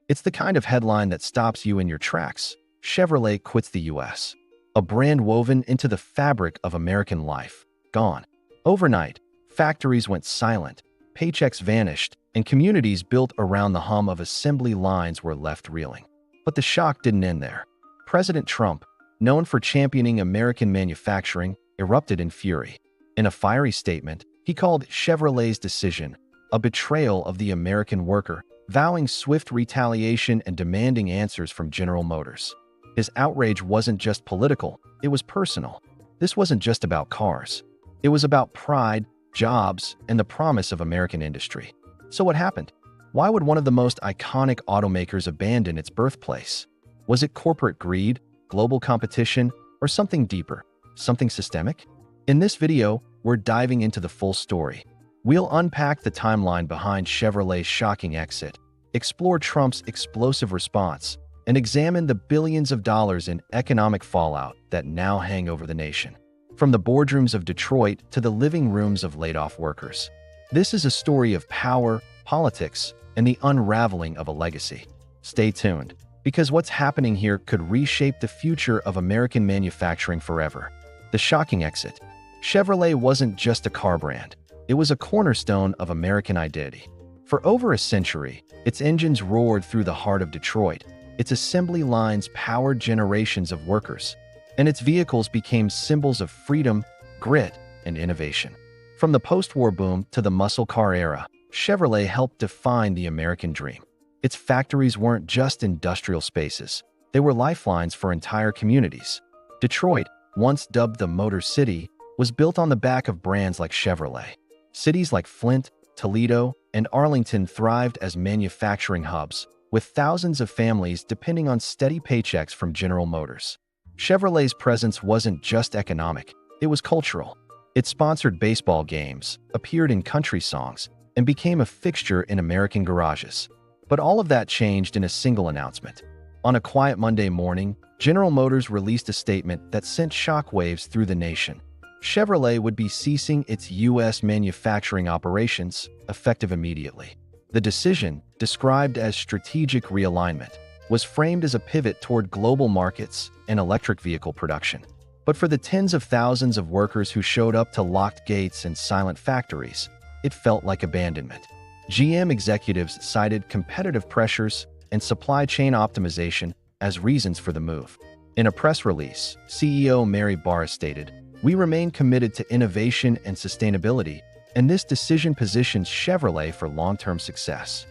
It's the kind of headline that stops you in your tracks. Chevrolet quits the U.S. A brand woven into the fabric of American life. Gone. Overnight, factories went silent, paychecks vanished, and communities built around the hum of assembly lines were left reeling. But the shock didn't end there. President Trump, known for championing American manufacturing, erupted in fury. In a fiery statement, he called Chevrolet's decision a betrayal of the American worker, vowing swift retaliation and demanding answers from General Motors. His outrage wasn't just political, it was personal. This wasn't just about cars. It was about pride, jobs, and the promise of American industry. So what happened? Why would one of the most iconic automakers abandon its birthplace? Was it corporate greed, global competition, or something deeper, something systemic? In this video, we're diving into the full story. We'll unpack the timeline behind Chevrolet's shocking exit, explore Trump's explosive response, and examine the billions of dollars in economic fallout that now hang over the nation. From the boardrooms of Detroit to the living rooms of laid-off workers. This is a story of power, politics, and the unraveling of a legacy. Stay tuned, because what's happening here could reshape the future of American manufacturing forever. The shocking exit. Chevrolet wasn't just a car brand. It was a cornerstone of American identity. For over a century, its engines roared through the heart of Detroit. Its assembly lines powered generations of workers, and its vehicles became symbols of freedom, grit, and innovation. From the post-war boom to the muscle car era, Chevrolet helped define the American dream. Its factories weren't just industrial spaces. They were lifelines for entire communities. Detroit, once dubbed the Motor City, was built on the back of brands like Chevrolet. Cities like Flint, Toledo, and Arlington thrived as manufacturing hubs, with thousands of families depending on steady paychecks from General Motors. Chevrolet's presence wasn't just economic, it was cultural. It sponsored baseball games, appeared in country songs, and became a fixture in American garages. But all of that changed in a single announcement. On a quiet Monday morning, General Motors released a statement that sent shockwaves through the nation. Chevrolet would be ceasing its U.S. manufacturing operations, effective immediately. The decision, described as strategic realignment, was framed as a pivot toward global markets and electric vehicle production. But for the tens of thousands of workers who showed up to locked gates and silent factories, it felt like abandonment. GM executives cited competitive pressures and supply chain optimization as reasons for the move. In a press release, CEO Mary Barra stated, "We remain committed to innovation and sustainability, and this decision positions Chevrolet for long-term success."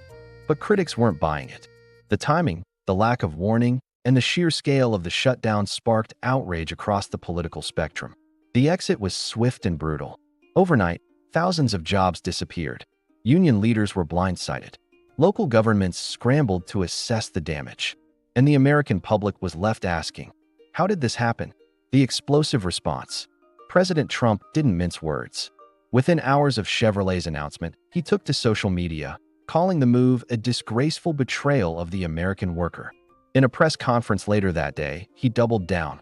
But critics weren't buying it. The timing, the lack of warning, and the sheer scale of the shutdown sparked outrage across the political spectrum. The exit was swift and brutal. Overnight, thousands of jobs disappeared. Union leaders were blindsided. Local governments scrambled to assess the damage. And the American public was left asking, how did this happen? The explosive response. President Trump didn't mince words. Within hours of Chevrolet's announcement, he took to social media, calling the move a disgraceful betrayal of the American worker. In a press conference later that day, he doubled down.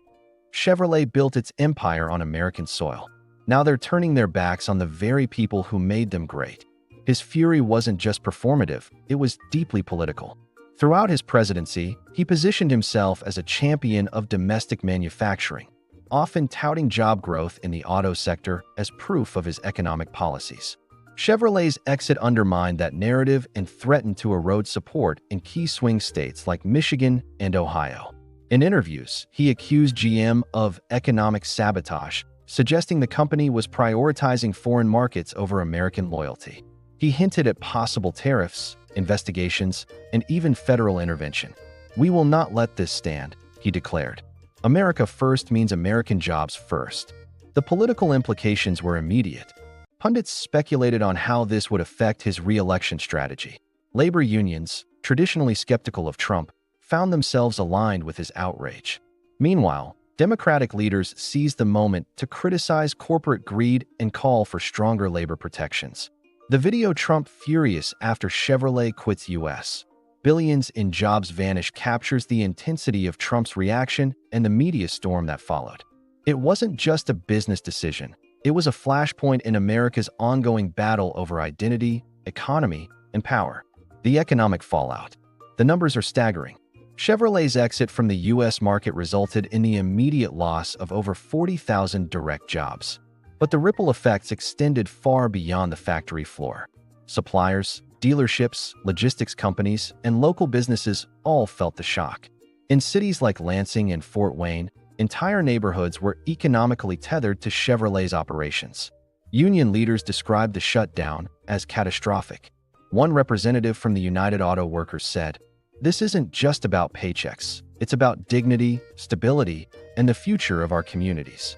Chevrolet built its empire on American soil. Now they're turning their backs on the very people who made them great. His fury wasn't just performative, it was deeply political. Throughout his presidency, he positioned himself as a champion of domestic manufacturing, often touting job growth in the auto sector as proof of his economic policies. Chevrolet's exit undermined that narrative and threatened to erode support in key swing states like Michigan and Ohio. In interviews, he accused GM of economic sabotage, suggesting the company was prioritizing foreign markets over American loyalty. He hinted at possible tariffs, investigations, and even federal intervention. "We will not let this stand," he declared. America first means American jobs first. The political implications were immediate. Pundits speculated on how this would affect his re-election strategy. Labor unions, traditionally skeptical of Trump, found themselves aligned with his outrage. Meanwhile, Democratic leaders seized the moment to criticize corporate greed and call for stronger labor protections. The video Trump furious after Chevrolet quits U.S. Billions in jobs vanish captures the intensity of Trump's reaction and the media storm that followed. It wasn't just a business decision. It was a flashpoint in America's ongoing battle over identity, economy, and power. The economic fallout. The numbers are staggering. Chevrolet's exit from the U.S. market resulted in the immediate loss of over 40,000 direct jobs. But the ripple effects extended far beyond the factory floor. Suppliers, dealerships, logistics companies, and local businesses all felt the shock. In cities like Lansing and Fort Wayne, entire neighborhoods were economically tethered to Chevrolet's operations. Union leaders described the shutdown as catastrophic. One representative from the United Auto Workers said, "This isn't just about paychecks. It's about dignity, stability, and the future of our communities."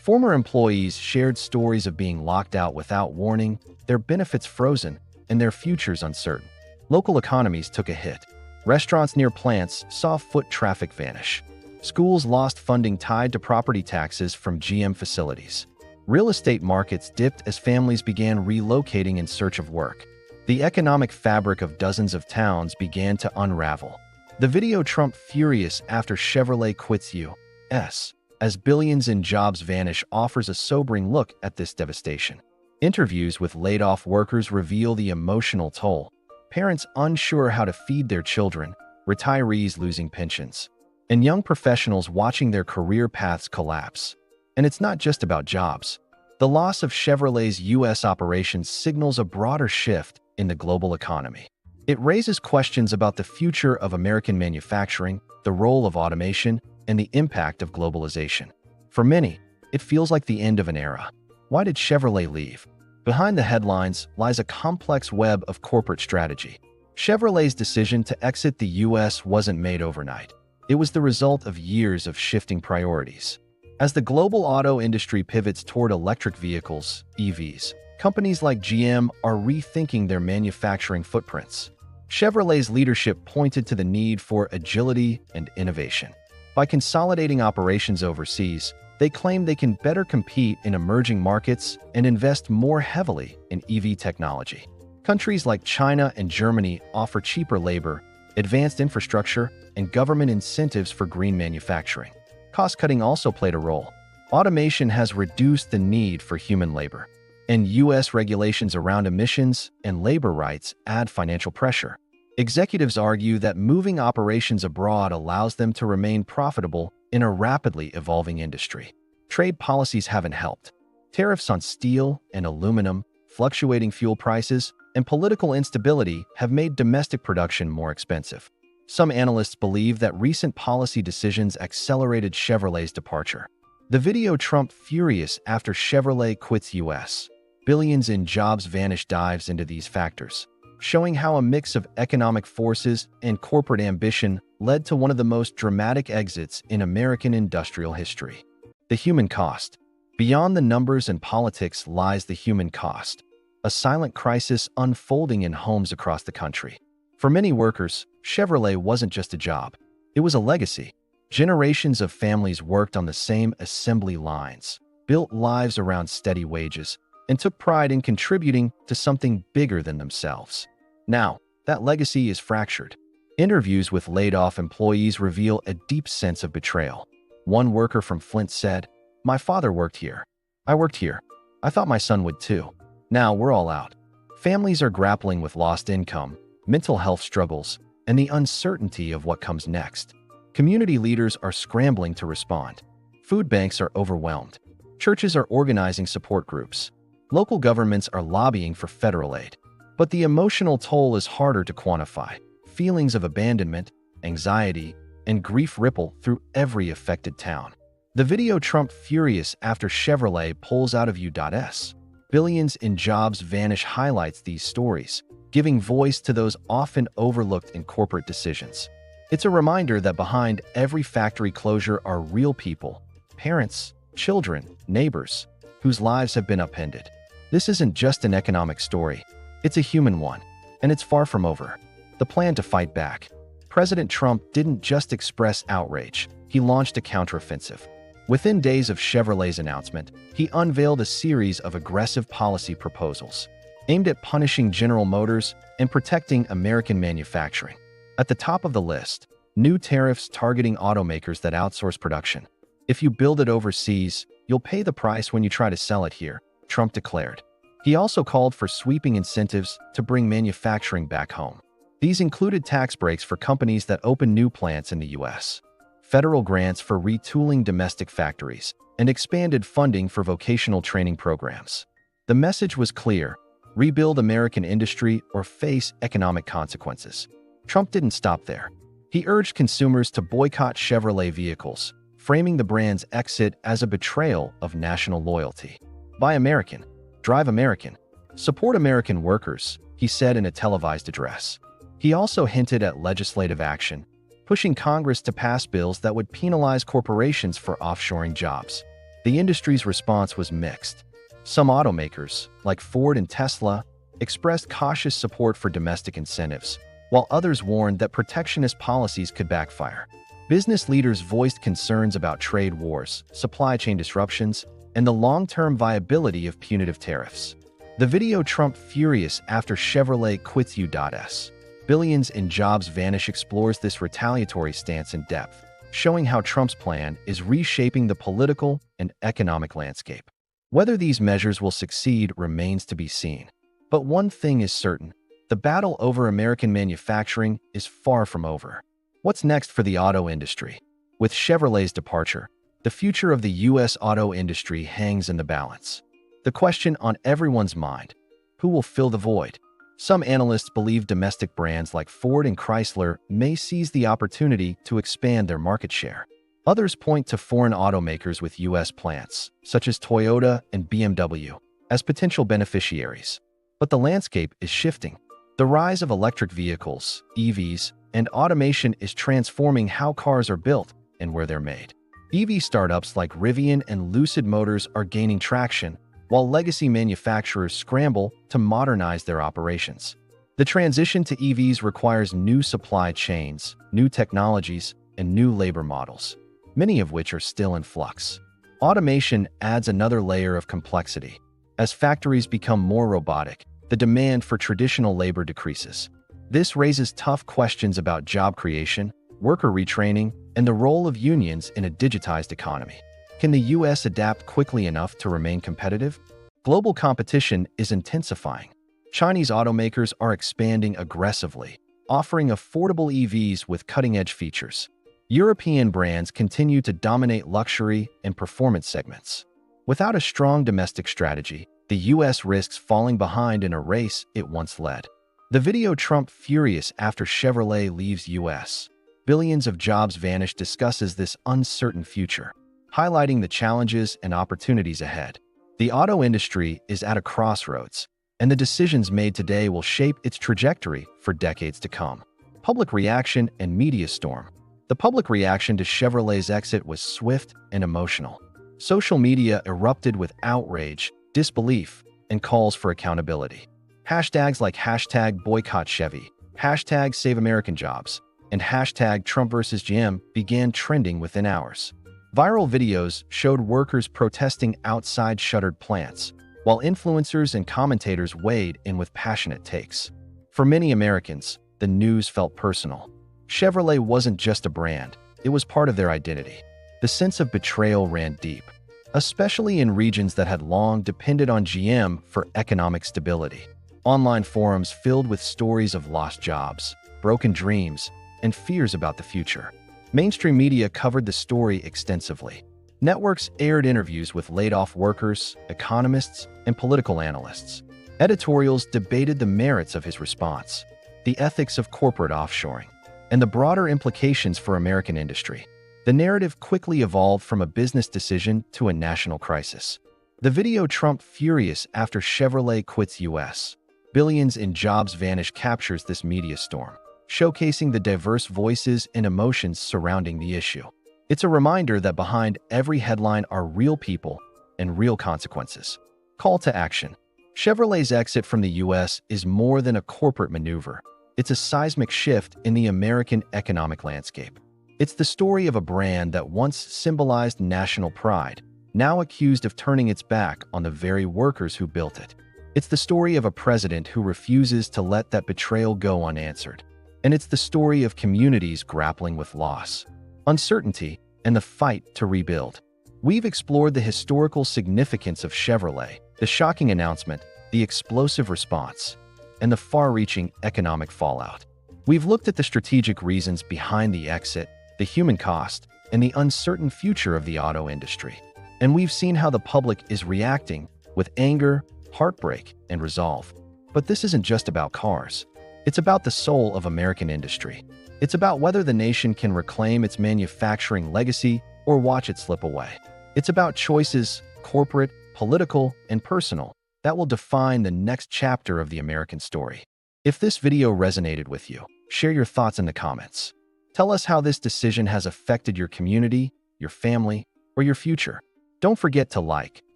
Former employees shared stories of being locked out without warning, their benefits frozen, and their futures uncertain. Local economies took a hit. Restaurants near plants saw foot traffic vanish. Schools lost funding tied to property taxes from GM facilities. Real estate markets dipped as families began relocating in search of work. The economic fabric of dozens of towns began to unravel. The video Trump furious after Chevrolet quits U.S. as billions in jobs vanish offers a sobering look at this devastation. Interviews with laid-off workers reveal the emotional toll. Parents unsure how to feed their children, retirees losing pensions, and young professionals watching their career paths collapse. And it's not just about jobs. The loss of Chevrolet's U.S. operations signals a broader shift in the global economy. It raises questions about the future of American manufacturing, the role of automation, and the impact of globalization. For many, it feels like the end of an era. Why did Chevrolet leave? Behind the headlines lies a complex web of corporate strategy. Chevrolet's decision to exit the U.S. wasn't made overnight. It was the result of years of shifting priorities. As the global auto industry pivots toward electric vehicles, EVs, companies like GM are rethinking their manufacturing footprints. Chevrolet's leadership pointed to the need for agility and innovation. By consolidating operations overseas, they claim they can better compete in emerging markets and invest more heavily in EV technology. Countries like China and Germany offer cheaper labor, advanced infrastructure, and government incentives for green manufacturing. Cost-cutting also played a role. Automation has reduced the need for human labor, and U.S. regulations around emissions and labor rights add financial pressure. Executives argue that moving operations abroad allows them to remain profitable in a rapidly evolving industry. Trade policies haven't helped. Tariffs on steel and aluminum, fluctuating fuel prices, and political instability have made domestic production more expensive. Some analysts believe that recent policy decisions accelerated Chevrolet's departure. The video Trump furious after Chevrolet quits U.S. billions in jobs vanish dives into these factors, showing how a mix of economic forces and corporate ambition led to one of the most dramatic exits in American industrial history. The human cost. Beyond the numbers and politics lies the human cost, a silent crisis unfolding in homes across the country. For many workers, Chevrolet wasn't just a job. It was a legacy. Generations of families worked on the same assembly lines, built lives around steady wages, and took pride in contributing to something bigger than themselves. Now, that legacy is fractured. Interviews with laid-off employees reveal a deep sense of betrayal. One worker from Flint said, "My father worked here. I worked here. I thought my son would too. Now we're all out." Families are grappling with lost income, mental health struggles, and the uncertainty of what comes next. Community leaders are scrambling to respond. Food banks are overwhelmed. Churches are organizing support groups. Local governments are lobbying for federal aid. But the emotional toll is harder to quantify. Feelings of abandonment, anxiety, and grief ripple through every affected town. The video Trump furious after Chevrolet pulls out of U.S. billions in jobs vanish highlights these stories, giving voice to those often overlooked in corporate decisions. It's a reminder that behind every factory closure are real people, parents, children, neighbors, whose lives have been upended. This isn't just an economic story. It's a human one, and it's far from over. The plan to fight back. President Trump didn't just express outrage. He launched a counteroffensive. Within days of Chevrolet's announcement, he unveiled a series of aggressive policy proposals aimed at punishing General Motors and protecting American manufacturing. At the top of the list, new tariffs targeting automakers that outsource production. "If you build it overseas, you'll pay the price when you try to sell it here," Trump declared. He also called for sweeping incentives to bring manufacturing back home. These included tax breaks for companies that open new plants in the U.S., federal grants for retooling domestic factories, and expanded funding for vocational training programs. The message was clear: rebuild American industry or face economic consequences. Trump didn't stop there. He urged consumers to boycott Chevrolet vehicles, framing the brand's exit as a betrayal of national loyalty. Buy American, drive American, support American workers, he said in a televised address. He also hinted at legislative action, pushing Congress to pass bills that would penalize corporations for offshoring jobs. The industry's response was mixed. Some automakers, like Ford and Tesla, expressed cautious support for domestic incentives, while others warned that protectionist policies could backfire. Business leaders voiced concerns about trade wars, supply chain disruptions, and the long-term viability of punitive tariffs. The video Trump furious after Chevrolet quits U.S. Billions in jobs vanish explores this retaliatory stance in depth, showing how Trump's plan is reshaping the political and economic landscape. Whether these measures will succeed remains to be seen. But one thing is certain: the battle over American manufacturing is far from over. What's next for the auto industry? With Chevrolet's departure, the future of the U.S. auto industry hangs in the balance. The question on everyone's mind: who will fill the void? Some analysts believe domestic brands like Ford and Chrysler may seize the opportunity to expand their market share. Others point to foreign automakers with U.S. plants, such as Toyota and BMW, as potential beneficiaries. But the landscape is shifting. The rise of electric vehicles, EVs, and automation is transforming how cars are built and where they're made. EV startups like Rivian and Lucid Motors are gaining traction, while legacy manufacturers scramble to modernize their operations. The transition to EVs requires new supply chains, new technologies, and new labor models, many of which are still in flux. Automation adds another layer of complexity. As factories become more robotic, the demand for traditional labor decreases. This raises tough questions about job creation, worker retraining, and the role of unions in a digitized economy. Can the U.S. adapt quickly enough to remain competitive? Global competition is intensifying. Chinese automakers are expanding aggressively, offering affordable EVs with cutting-edge features. European brands continue to dominate luxury and performance segments. Without a strong domestic strategy, the U.S. risks falling behind in a race it once led. The video Trump furious after Chevrolet leaves U.S. Billions of jobs vanish discusses this uncertain future, highlighting the challenges and opportunities ahead. The auto industry is at a crossroads, and the decisions made today will shape its trajectory for decades to come. Public reaction and media storm. The public reaction to Chevrolet's exit was swift and emotional. Social media erupted with outrage, disbelief, and calls for accountability. Hashtags like #BoycottChevy, #SaveAmericanJobs, and #TrumpVSGM began trending within hours. Viral videos showed workers protesting outside shuttered plants, while influencers and commentators weighed in with passionate takes. For many Americans, the news felt personal. Chevrolet wasn't just a brand, it was part of their identity. The sense of betrayal ran deep, especially in regions that had long depended on GM for economic stability. Online forums filled with stories of lost jobs, broken dreams, and fears about the future. Mainstream media covered the story extensively. Networks aired interviews with laid-off workers, economists, and political analysts. Editorials debated the merits of his response, the ethics of corporate offshoring, and the broader implications for American industry. The narrative quickly evolved from a business decision to a national crisis. The video Trump furious after Chevrolet quits U.S. Billions in jobs vanish captures this media storm, showcasing the diverse voices and emotions surrounding the issue. It's a reminder that behind every headline are real people and real consequences. Call to action. Chevrolet's exit from the U.S. is more than a corporate maneuver. It's a seismic shift in the American economic landscape. It's the story of a brand that once symbolized national pride, now accused of turning its back on the very workers who built it. It's the story of a president who refuses to let that betrayal go unanswered. And it's the story of communities grappling with loss, uncertainty, and the fight to rebuild. We've explored the historical significance of Chevrolet, the shocking announcement, the explosive response, and the far-reaching economic fallout. We've looked at the strategic reasons behind the exit, the human cost, and the uncertain future of the auto industry. And we've seen how the public is reacting with anger, heartbreak, and resolve. But this isn't just about cars. It's about the soul of American industry. It's about whether the nation can reclaim its manufacturing legacy or watch it slip away. It's about choices, corporate, political, and personal, that will define the next chapter of the American story. If this video resonated with you, share your thoughts in the comments. Tell us how this decision has affected your community, your family, or your future. Don't forget to like,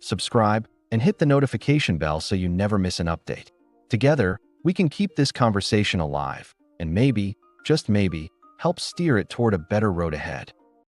subscribe, and hit the notification bell so you never miss an update. Together, we can keep this conversation alive and maybe, just maybe, help steer it toward a better road ahead.